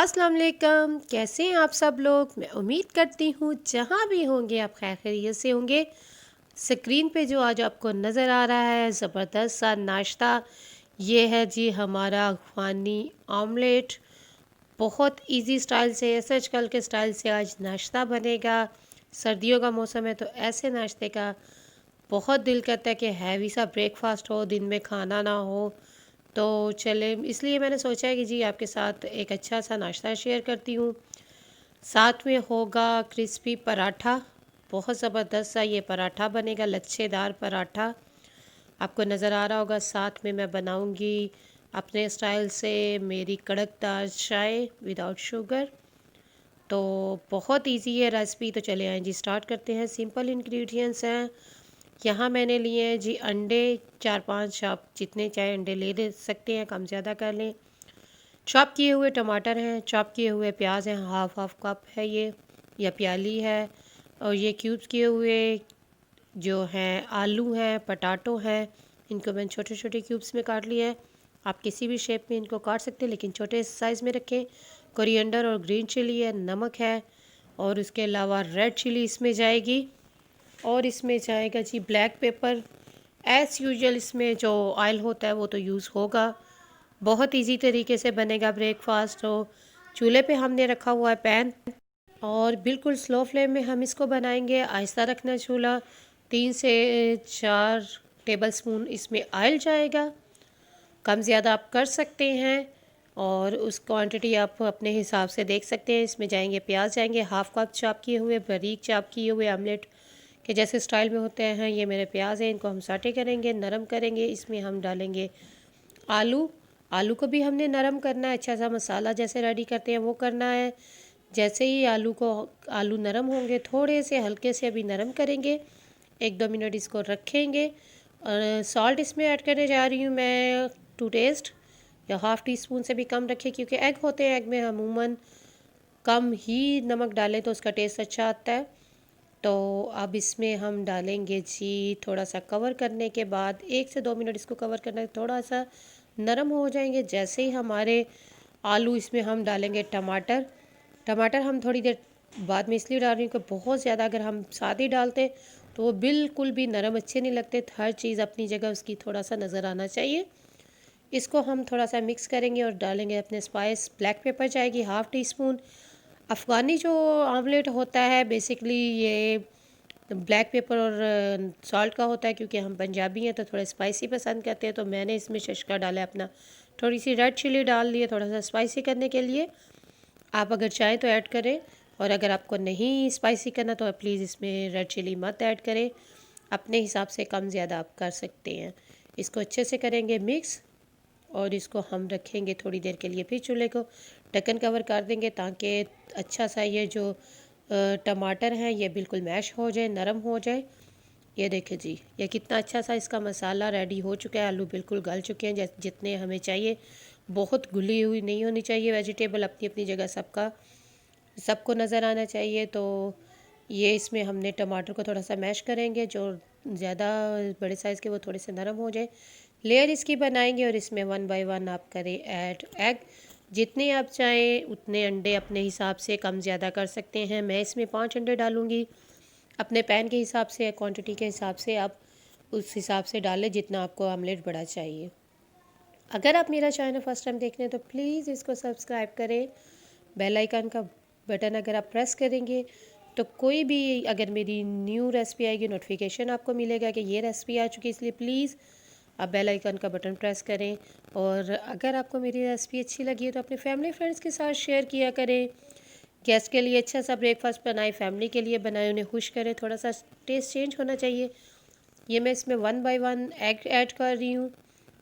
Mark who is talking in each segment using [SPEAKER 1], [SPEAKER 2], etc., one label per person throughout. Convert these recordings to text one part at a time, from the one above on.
[SPEAKER 1] अस्सलाम वालेकुम, कैसे हैं आप सब लोग। मैं उम्मीद करती हूँ जहाँ भी होंगे आप खैर खैरियत से होंगे। स्क्रीन पे जो आज आपको नज़र आ रहा है ज़बरदस्त सा नाश्ता, ये है जी हमारा अफ़गानी ऑमलेट। बहुत इजी स्टाइल से, ऐसे आजकल के स्टाइल से आज नाश्ता बनेगा। सर्दियों का मौसम है तो ऐसे नाश्ते का बहुत दिल करता है कि हैवी सा ब्रेकफास्ट हो, दिन में खाना ना हो। तो चले, इसलिए मैंने सोचा है कि जी आपके साथ एक अच्छा सा नाश्ता शेयर करती हूँ। साथ में होगा क्रिस्पी पराठा। बहुत ज़बरदस्त सा ये पराठा बनेगा, लच्छेदार पराठा आपको नज़र आ रहा होगा। साथ में मैं बनाऊंगी अपने स्टाइल से मेरी कड़कदार चाय विदाउट शुगर। तो बहुत इजी है रेसिपी। तो चले आएँ जी, स्टार्ट करते हैं। सिंपल इंग्रेडिएंट्स हैं। यहाँ मैंने लिए हैं जी अंडे, 4-5, आप जितने चाहे अंडे ले दे सकते हैं, कम ज़्यादा कर लें। चॉप किए हुए टमाटर हैं, चॉप किए हुए प्याज हैं, हाफ हाफ कप है ये या प्याली है। और ये क्यूब्स किए हुए जो हैं आलू हैं, पटाटो हैं, इनको मैंने छोटे छोटे क्यूब्स में काट लिया है। आप किसी भी शेप में इनको काट सकते हैं लेकिन छोटे साइज़ में रखें। कोरिएंडर और ग्रीन चिली है, नमक है, और उसके अलावा रेड चिली इसमें जाएगी। और इसमें जाएगा जी ब्लैक पेपर। एज़ यूजुअल इसमें जो ऑयल होता है वो तो यूज़ होगा। बहुत इजी तरीके से बनेगा ब्रेकफास्ट। हो चूल्हे पे हमने रखा हुआ है पैन, और बिल्कुल स्लो फ्लेम में हम इसको बनाएंगे। आहिस्ता रखना चूल्हा। 3 से 4 टेबल स्पून इसमें ऑयल जाएगा। कम ज़्यादा आप कर सकते हैं, और उस क्वांटिटी आप अपने हिसाब से देख सकते हैं। इसमें जाएंगे प्याज, जाएंगे हाफ कप चॉप किए हुए, बारीक चॉप किए हुए आमलेट के जैसे स्टाइल में होते हैं। ये मेरे प्याज हैं, इनको हम साटे करेंगे, नरम करेंगे। इसमें हम डालेंगे आलू। आलू को भी हमने नरम करना है, अच्छा सा मसाला जैसे रेडी करते हैं वो करना है। जैसे ही आलू नरम होंगे, थोड़े से हल्के से अभी नरम करेंगे, 1-2 मिनट इसको रखेंगे। और सॉल्ट इसमें ऐड करने जा रही हूँ मैं टू टेस्ट, या हाफ़ टी स्पून से भी कम रखें, क्योंकि एग होते हैं, एग में अमूमन कम ही नमक डालें तो उसका टेस्ट अच्छा आता है। तो अब इसमें हम डालेंगे जी, थोड़ा सा कवर करने के बाद 1 से 2 मिनट इसको कवर करना है, थोड़ा सा नरम हो जाएंगे। जैसे ही हमारे आलू, इसमें हम डालेंगे टमाटर। टमाटर हम थोड़ी देर बाद में इसलिए डाल रही हूँ कि बहुत ज़्यादा अगर हम साथ ही डालते तो वो बिल्कुल भी नरम अच्छे नहीं लगते। हर चीज़ अपनी जगह उसकी थोड़ा सा नज़र आना चाहिए। इसको हम थोड़ा सा मिक्स करेंगे और डालेंगे अपने स्पाइस। ब्लैक पेपर जाएगी हाफ़ टी स्पून। अफ़गानी जो आमलेट होता है बेसिकली ये ब्लैक पेपर और सॉल्ट का होता है, क्योंकि हम पंजाबी हैं तो थोड़ा स्पाइसी पसंद करते हैं। तो मैंने इसमें शशका डाला है अपना, थोड़ी सी रेड चिली डाल ली है थोड़ा सा स्पाइसी करने के लिए। आप अगर चाहें तो ऐड करें, और अगर आपको नहीं स्पाइसी करना तो प्लीज़ इसमें रेड चिली मत ऐड करें। अपने हिसाब से कम ज़्यादा आप कर सकते हैं। इसको अच्छे से करेंगे मिक्स, और इसको हम रखेंगे थोड़ी देर के लिए। फिर चूल्हे को ढक्कन कवर कर देंगे ताकि अच्छा सा ये जो टमाटर हैं ये बिल्कुल मैश हो जाए, नरम हो जाए। ये देखें जी, ये कितना अच्छा सा इसका मसाला रेडी हो चुका है। आलू बिल्कुल गल चुके हैं जितने हमें चाहिए। बहुत घुली हुई नहीं होनी चाहिए वेजिटेबल, अपनी अपनी जगह सबको नज़र आना चाहिए। तो ये इसमें हमने टमाटर को थोड़ा सा मैश करेंगे, जो ज़्यादा बड़े साइज़ के वो थोड़े से नरम हो जाए। लेयर इसकी बनाएंगे, और इसमें 1 बाय 1 आप करें ऐड एग। जितने आप चाहें उतने अंडे अपने हिसाब से कम ज़्यादा कर सकते हैं। मैं इसमें 5 अंडे डालूँगी। अपने पैन के हिसाब से, क्वांटिटी के हिसाब से आप उस हिसाब से डालें जितना आपको आमलेट बड़ा चाहिए। अगर आप मेरा चैनल फर्स्ट टाइम देख रहे हैं तो प्लीज़ इसको सब्सक्राइब करें। बेल आइकन का बटन अगर आप प्रेस करेंगे तो कोई भी अगर मेरी न्यू रेसिपी आएगी नोटिफिकेशन आपको मिलेगा कि ये रेसिपी आ चुकी है। इसलिए प्लीज़ आप बेल आइकन का बटन प्रेस करें। और अगर आपको मेरी रेसिपी अच्छी लगी है तो अपने फैमिली फ्रेंड्स के साथ शेयर किया करें। गेस्ट के लिए अच्छा सा ब्रेकफास्ट बनाएं, फैमिली के लिए बनाएं, उन्हें खुश करें। थोड़ा सा टेस्ट चेंज होना चाहिए। ये मैं इसमें 1 बाय 1 एग ऐड कर रही हूँ,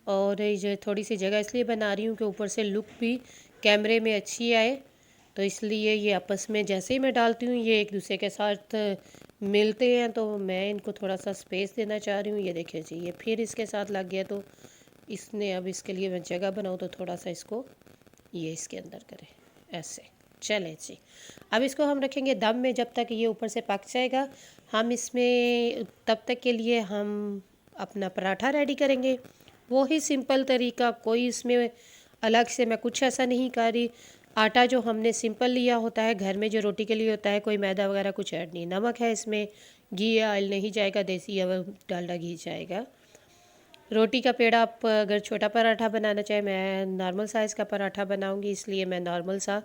[SPEAKER 1] और ये थोड़ी सी जगह इसलिए बना रही हूँ कि ऊपर से लुक भी कैमरे में अच्छी आए। तो इसलिए ये आपस में जैसे ही मैं डालती हूँ ये एक दूसरे के साथ मिलते हैं, तो मैं इनको थोड़ा सा स्पेस देना चाह रही हूँ। ये देखिए जी, ये फिर इसके साथ लग गया, तो इसने अब इसके लिए मैं जगह बनाऊँ तो थोड़ा सा इसको ये इसके अंदर करें ऐसे। चलें जी, अब इसको हम रखेंगे दम में जब तक ये ऊपर से पक जाएगा। हम इसमें तब तक के लिए हम अपना पराठा रेडी करेंगे। वो ही सिंपल तरीका, कोई इसमें अलग से मैं कुछ ऐसा नहीं कर रही। आटा जो हमने सिंपल लिया होता है घर में, जो रोटी के लिए होता है, कोई मैदा वगैरह कुछ ऐड नहीं। नमक है इसमें, घी या ऑयल नहीं जाएगा, देसी या डालडा घी जाएगा। रोटी का पेड़ा आप अगर छोटा पराठा बनाना चाहे, मैं नॉर्मल साइज़ का पराठा बनाऊंगी, इसलिए मैं नॉर्मल सा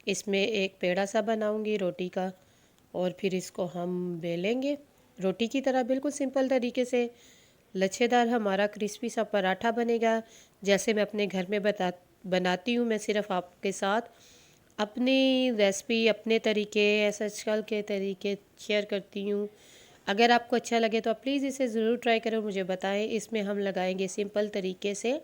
[SPEAKER 1] इसमें एक पेड़ा सा बनाऊंगी रोटी का। और फिर इसको हम बेलेंगे रोटी की तरह, बिल्कुल सिंपल तरीके से। लच्छेदार हमारा क्रिस्पी सा पराठा बनेगा, जैसे मैं अपने घर में बनाती हूँ। मैं सिर्फ आपके साथ अपनी रेसिपी, अपने तरीके, एसएचएल के तरीके शेयर करती हूँ। अगर आपको अच्छा लगे तो आप प्लीज़ इसे ज़रूर ट्राई करें, मुझे बताएं। इसमें हम लगाएंगे सिंपल तरीके से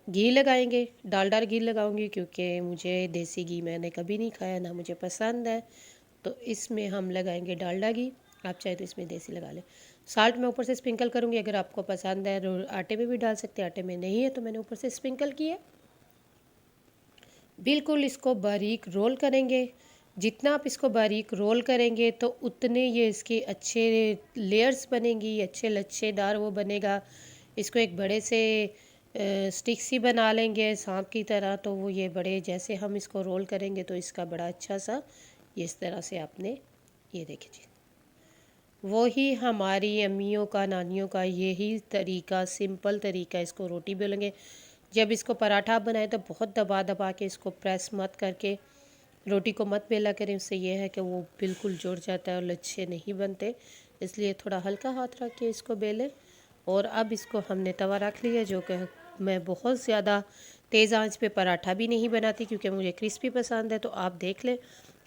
[SPEAKER 1] घी लगाएंगे, डालडा घी लगाऊंगी, क्योंकि मुझे देसी घी मैंने कभी नहीं खाया, ना मुझे पसंद है। तो इसमें हम लगाएंगे डालडा घी, आप चाहे तो इसमें देसी लगा लें। साल्ट मैं ऊपर से स्प्रिंकल करूँगी, अगर आपको पसंद है आटे में भी डाल सकते हैं, आटे में नहीं है तो मैंने ऊपर से स्प्रिंकल किया। बिल्कुल इसको बारीक रोल करेंगे। जितना आप इसको बारीक रोल करेंगे तो उतने ये इसके अच्छे लेयर्स बनेंगी, अच्छे लच्छेदार वो बनेगा। इसको एक बड़े से स्टिक सी बना लेंगे सांप की तरह, तो वो ये बड़े, जैसे हम इसको रोल करेंगे तो इसका बड़ा अच्छा सा ये इस तरह से आपने, ये देखिए जी, वो ही हमारी अम्मियों का, नानियों का यही तरीका, सिंपल तरीका। इसको रोटी बेलेंगे। जब इसको पराठा आप बनाएं तो बहुत दबा दबा के इसको प्रेस मत करके रोटी को मत बेला करें, उससे यह है कि वो बिल्कुल जुड़ जाता है और लच्छे नहीं बनते। इसलिए थोड़ा हल्का हाथ रख के इसको बेलें। और अब इसको हमने तवा रख लिया, जो कि मैं बहुत ज़्यादा तेज़ आंच पे पराठा भी नहीं बनाती, क्योंकि मुझे क्रिस्पी पसंद है। तो आप देख लें,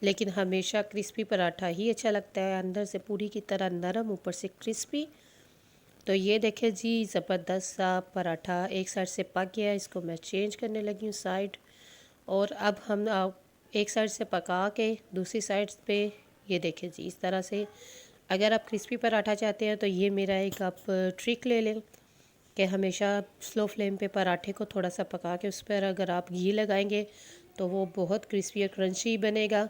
[SPEAKER 1] लेकिन हमेशा क्रिस्पी पराठा ही अच्छा लगता है, अंदर से पूरी की तरह नरम, ऊपर से क्रिस्पी। तो ये देखें जी, ज़बरदस्त सा पराठा एक साइड से पक गया। इसको मैं चेंज करने लगी हूँ साइड। और अब हम एक साइड से पका के दूसरी साइड पे, ये देखें जी, इस तरह से। अगर आप क्रिस्पी पराठा चाहते हैं तो ये मेरा एक आप ट्रिक ले लें कि हमेशा स्लो फ्लेम पे पराठे को थोड़ा सा पका के उस पर अगर आप घी लगाएंगे तो वो बहुत क्रिस्पी और क्रंची बनेगा,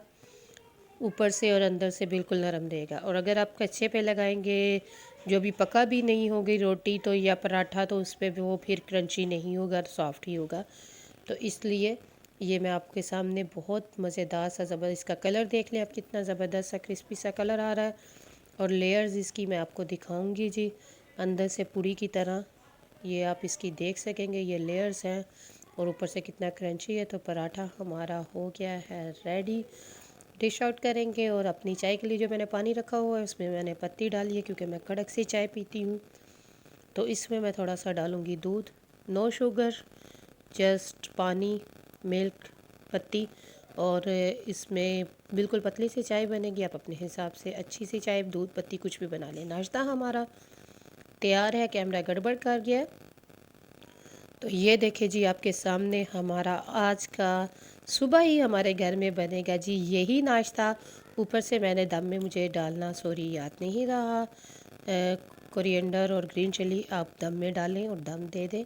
[SPEAKER 1] ऊपर से और अंदर से बिल्कुल नरम रहेगा। और अगर आप कच्चे पे लगाएंगे, जो भी पका भी नहीं होगी रोटी तो या पराठा, तो उस पर वो फिर क्रंची नहीं होगा, सॉफ्ट ही होगा। तो इसलिए ये मैं आपके सामने बहुत मज़ेदार सा, ज़बरदस्त, इसका कलर देख लें आप, कितना ज़बरदस्त सा क्रिस्पी सा कलर आ रहा है। और लेयर्स इसकी मैं आपको दिखाऊंगी जी, अंदर से पूरी की तरह ये आप इसकी देख सकेंगे, ये लेयर्स हैं। और ऊपर से कितना क्रंची है। तो पराठा हमारा हो गया है रेडी। डिश आउट करेंगे। और अपनी चाय के लिए जो मैंने पानी रखा हुआ है उसमें मैंने पत्ती डाली है, क्योंकि मैं कड़क सी चाय पीती हूँ। तो इसमें मैं थोड़ा सा डालूँगी दूध, नो शुगर, जस्ट पानी, मिल्क, पत्ती। और इसमें बिल्कुल पतली सी चाय बनेगी, आप अपने हिसाब से अच्छी सी चाय, दूध, पत्ती कुछ भी बना लें। नाश्ता हमारा तैयार है। कैमरा गड़बड़ कर गया। तो ये देखें जी, आपके सामने हमारा आज का सुबह ही हमारे घर में बनेगा जी यही नाश्ता। ऊपर से मैंने दम में, मुझे डालना सॉरी याद नहीं रहा, कोरिएंडर और ग्रीन चिली आप दम में डालें और दम दे दें।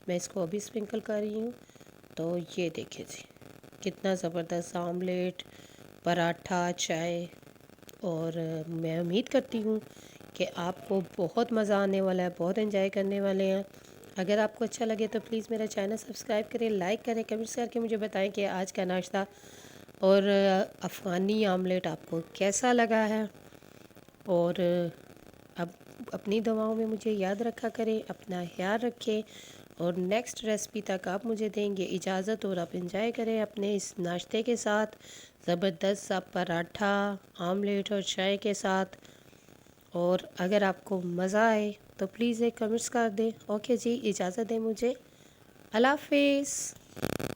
[SPEAKER 1] मैं इसको अभी स्प्रिंकल कर रही हूँ। तो ये देखें जी, कितना ज़बरदस्त आमलेट, पराठा, चाय। और मैं उम्मीद करती हूँ कि आपको बहुत मज़ा आने वाला है, बहुत एंजॉय करने वाले हैं। अगर आपको अच्छा लगे तो प्लीज़ मेरा चैनल सब्सक्राइब करें, लाइक करें, कमेंट्स करके मुझे बताएं कि आज का नाश्ता और अफ़गानी आमलेट आपको कैसा लगा है। और अब अपनी दवाओं में मुझे याद रखा करें, अपना ख्याल रखें। और नेक्स्ट रेसिपी तक आप मुझे देंगे इजाज़त, और आप इंजॉय करें अपने इस नाश्ते के साथ, ज़बरदस्त सा पराठा, आमलेट और चाय के साथ। और अगर आपको मज़ा आए तो प्लीज़ एक कमेंट्स कर दें। ओके जी, इजाज़त दें मुझे। अल्लाह हाफिज़।